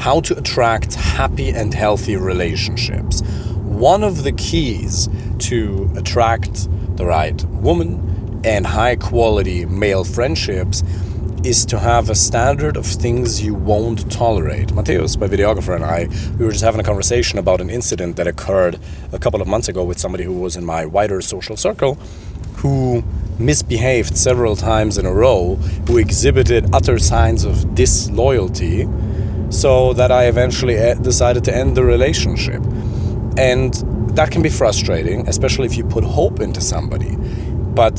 how to attract happy and healthy relationships. One of the keys to attract the right woman and high quality male friendships is to have a standard of things you won't tolerate. Matthäus, my videographer, and I, we were just having a conversation about an incident that occurred a couple of months ago with somebody who was in my wider social circle, who misbehaved several times in a row, who exhibited utter signs of disloyalty, so that I eventually decided to end the relationship. And that can be frustrating, especially if you put hope into somebody. But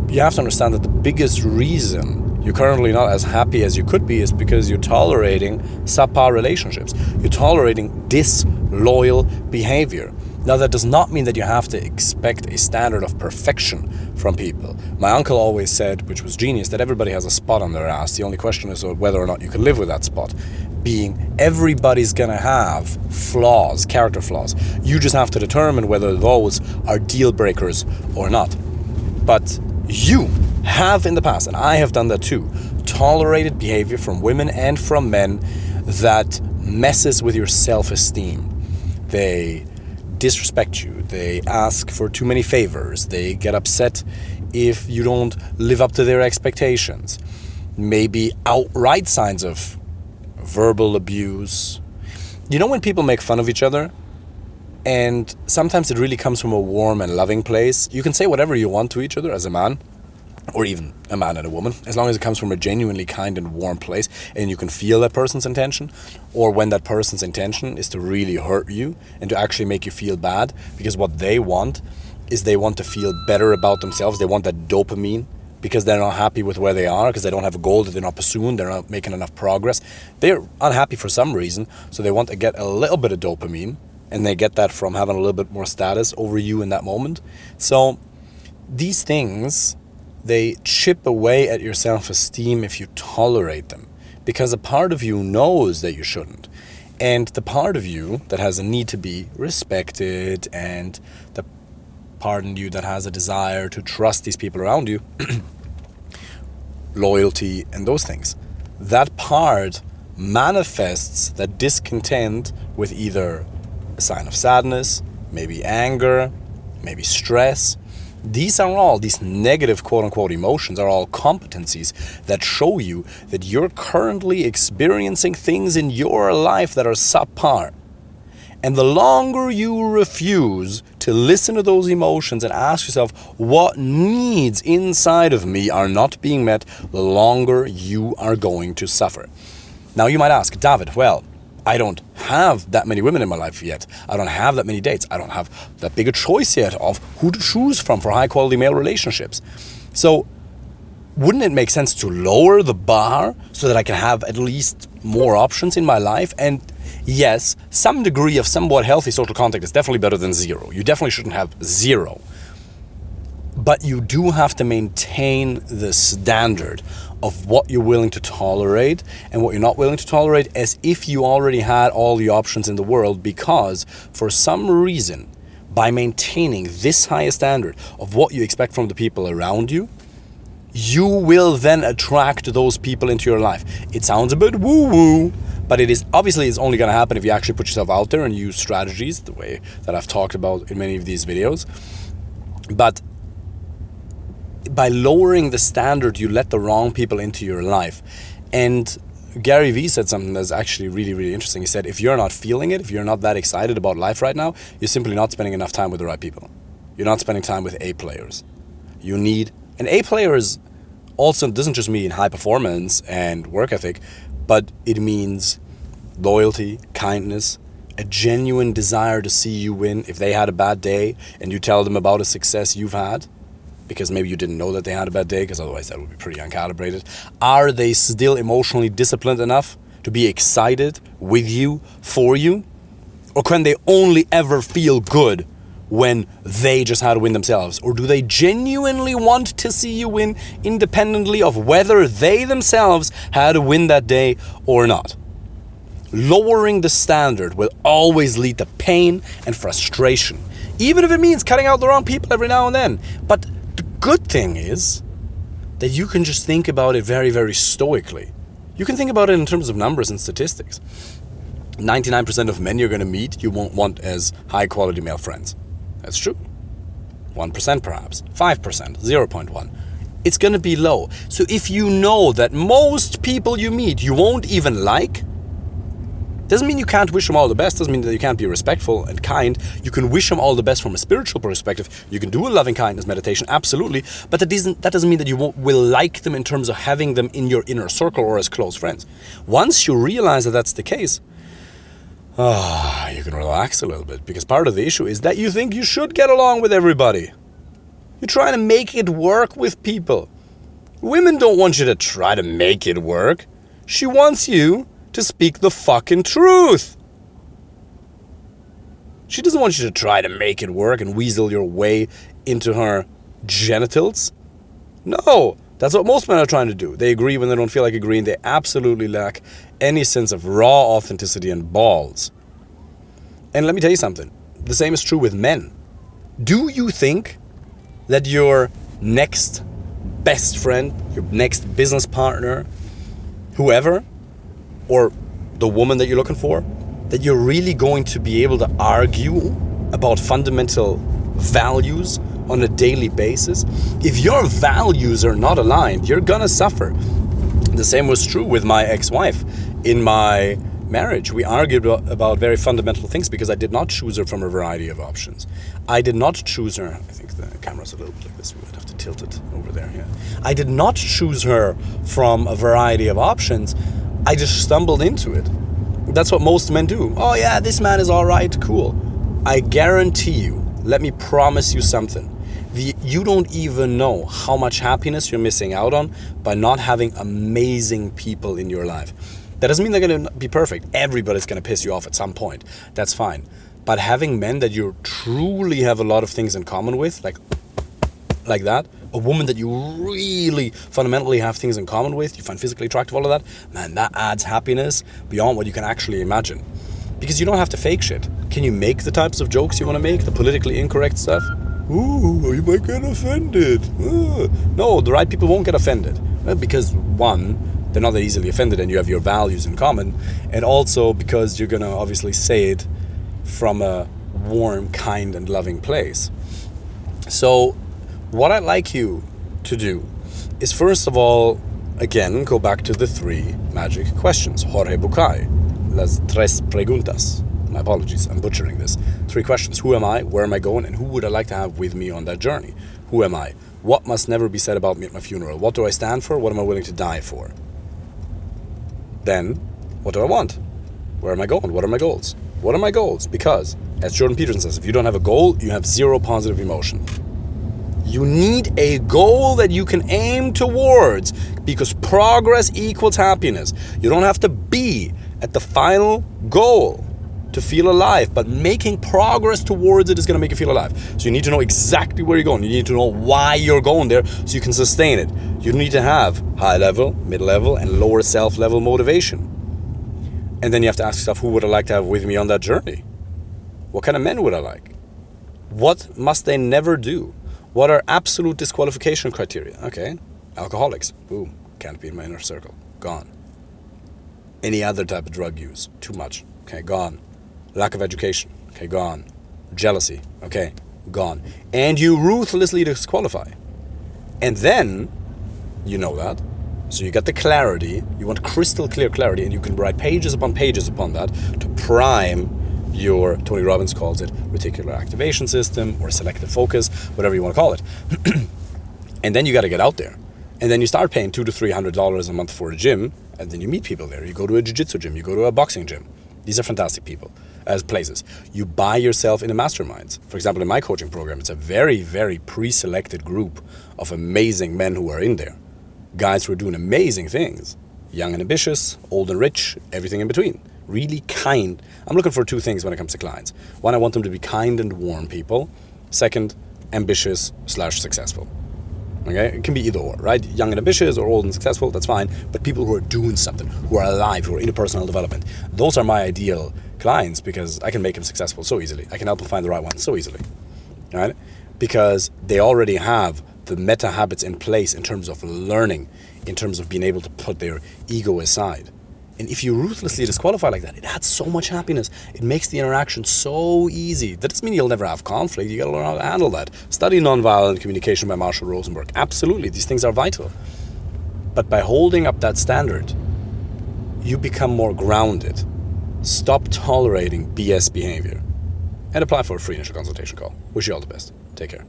you have to understand that the biggest reason you're currently not as happy as you could be is because you're tolerating subpar relationships. You're tolerating disloyal behavior. Now, that does not mean that you have to expect a standard of perfection from people. My uncle always said, which was genius, that everybody has a spot on their ass. The only question is whether or not you can live with that spot. Being everybody's gonna have flaws, character flaws. You just have to determine whether those are deal breakers or not. But you have in the past, and I have done that too, tolerated behavior from women and from men that messes with your self-esteem. They disrespect you, they ask for too many favors, they get upset if you don't live up to their expectations. Maybe outright signs of verbal abuse. You know when people make fun of each other? And sometimes it really comes from a warm and loving place. You can say whatever you want to each other as a man, or even a man and a woman, as long as it comes from a genuinely kind and warm place and you can feel that person's intention, or when that person's intention is to really hurt you and to actually make you feel bad, because what they want is they want to feel better about themselves. They want that dopamine because they're not happy with where they are, because they don't have a goal that they're not pursuing, they're not making enough progress. They're unhappy for some reason, so they want to get a little bit of dopamine, and they get that from having a little bit more status over you in that moment. So these things, they chip away at your self-esteem if you tolerate them, because a part of you knows that you shouldn't. And the part of you that has a need to be respected, and the part in you that has a desire to trust these people around you, loyalty and those things, that part manifests that discontent with either a sign of sadness, maybe anger, maybe stress. These negative quote-unquote emotions are all competencies that show you that you're currently experiencing things in your life that are subpar. And the longer you refuse to listen to those emotions and ask yourself, what needs inside of me are not being met, the longer you are going to suffer. Now you might ask, David, well, I don't have that many women in my life yet. I don't have that many dates. I don't have that big a choice yet of who to choose from for high quality male relationships. So wouldn't it make sense to lower the bar so that I can have at least more options in my life? And yes, some degree of somewhat healthy social contact is definitely better than zero. You definitely shouldn't have zero. But you do have to maintain the standard of what you're willing to tolerate and what you're not willing to tolerate, as if you already had all the options in the world, because for some reason, by maintaining this high standard of what you expect from the people around you, you will then attract those people into your life. It sounds a bit woo-woo, but it's only going to happen if you actually put yourself out there and use strategies the way that I've talked about in many of these videos. But by lowering the standard, you let the wrong people into your life. And Gary Vee said something that's actually really, really interesting. He said, if you're not feeling it, if you're not that excited about life right now, you're simply not spending enough time with the right people. You're not spending time with A players. And A players also doesn't just mean high performance and work ethic, but it means loyalty, kindness, a genuine desire to see you win. If they had a bad day and you tell them about a success you've had, because maybe you didn't know that they had a bad day, because otherwise that would be pretty uncalibrated. Are they still emotionally disciplined enough to be excited with you, for you? Or can they only ever feel good when they just had to win themselves? Or do they genuinely want to see you win independently of whether they themselves had to win that day or not? Lowering the standard will always lead to pain and frustration, even if it means cutting out the wrong people every now and then. But the good thing is that you can just think about it very, very stoically. You can think about it in terms of numbers and statistics. 99% of men you're going to meet, you won't want as high-quality male friends. That's true. 1% perhaps, 5%, 0.1. It's going to be low. So if you know that most people you meet you won't even like, doesn't mean you can't wish them all the best, doesn't mean that you can't be respectful and kind. You can wish them all the best from a spiritual perspective. You can do a loving kindness meditation, absolutely, but that doesn't mean that you will like them in terms of having them in your inner circle or as close friends. Once you realize that that's the case, you can relax a little bit, because part of the issue is that you think you should get along with everybody. You're trying to make it work with people. Women don't want you to try to make it work. She wants you to speak the fucking truth. She doesn't want you to try to make it work and weasel your way into her genitals. No, that's what most men are trying to do. They agree when they don't feel like agreeing. They absolutely lack any sense of raw authenticity and balls. And let me tell you something. The same is true with men. Do you think that your next best friend, your next business partner, whoever, or the woman that you're looking for, that you're really going to be able to argue about fundamental values on a daily basis? If your values are not aligned, you're gonna suffer. The same was true with my ex-wife. In my marriage, we argued about very fundamental things because I did not choose her from a variety of options. I did not choose her. I think the camera's a little bit like this. We might have to tilt it over there. Yeah. I did not choose her from a variety of options. I just stumbled into it. That's what most men do. Oh yeah, this man is all right, cool. I guarantee you, let me promise you something. You don't even know how much happiness you're missing out on by not having amazing people in your life. That doesn't mean they're going to be perfect. Everybody's going to piss you off at some point. That's fine. But having men that you truly have a lot of things in common with, like that, a woman that you really fundamentally have things in common with, you find physically attractive, all of that, man, that adds happiness beyond what you can actually imagine. Because you don't have to fake shit. Can you make the types of jokes you want to make, the politically incorrect stuff? Ooh, you might get offended. No, the right people won't get offended. Because one, they're not that easily offended and you have your values in common. And also because you're going to obviously say it from a warm, kind, and loving place. So what I'd like you to do is, first of all, again, go back to the 3 magic questions. Jorge Bucay. Las tres preguntas. My apologies, I'm butchering this. 3 questions. Who am I? Where am I going? And who would I like to have with me on that journey? Who am I? What must never be said about me at my funeral? What do I stand for? What am I willing to die for? Then, what do I want? Where am I going? What are my goals? What are my goals? Because, as Jordan Peterson says, if you don't have a goal, you have 0 positive emotion. You need a goal that you can aim towards, because progress equals happiness. You don't have to be at the final goal to feel alive, but making progress towards it is going to make you feel alive. So you need to know exactly where you're going. You need to know why you're going there so you can sustain it. You need to have high level, mid level, and lower self level motivation. And then you have to ask yourself, who would I like to have with me on that journey? What kind of men would I like? What must they never do? What are absolute disqualification criteria? Okay, alcoholics. Boom, can't be in my inner circle. Gone. Any other type of drug use? Too much. Okay, gone. Lack of education. Okay, gone. Jealousy. Okay, gone. And you ruthlessly disqualify. And then, you know that. So you got the clarity. You want crystal clear clarity, and you can write pages upon that to prime your, Tony Robbins calls it, reticular activation system or selective focus, whatever you want to call it. And then you got to get out there. And then you start paying $200 to $300 a month for a gym, and then you meet people there. You go to a jiu-jitsu gym, you go to a boxing gym. These are fantastic people as places. You buy yourself into masterminds. For example, in my coaching program, it's a very, very pre-selected group of amazing men who are in there. Guys who are doing amazing things. Young and ambitious, old and rich, everything in between. Really kind. I'm looking for 2 things when it comes to clients. One, I want them to be kind and warm people. Second, ambitious/successful. Okay, it can be either or, right? Young and ambitious or old and successful, that's fine. But people who are doing something, who are alive, who are into personal development, those are my ideal clients, because I can make them successful so easily. I can help them find the right one so easily, right? Because they already have the meta habits in place in terms of learning, in terms of being able to put their ego aside. And if you ruthlessly disqualify like that, it adds so much happiness. It makes the interaction so easy. That doesn't mean you'll never have conflict. You gotta learn how to handle that. Study nonviolent communication by Marshall Rosenberg. Absolutely, these things are vital. But by holding up that standard, you become more grounded. Stop tolerating BS behavior. And apply for a free initial consultation call. Wish you all the best. Take care.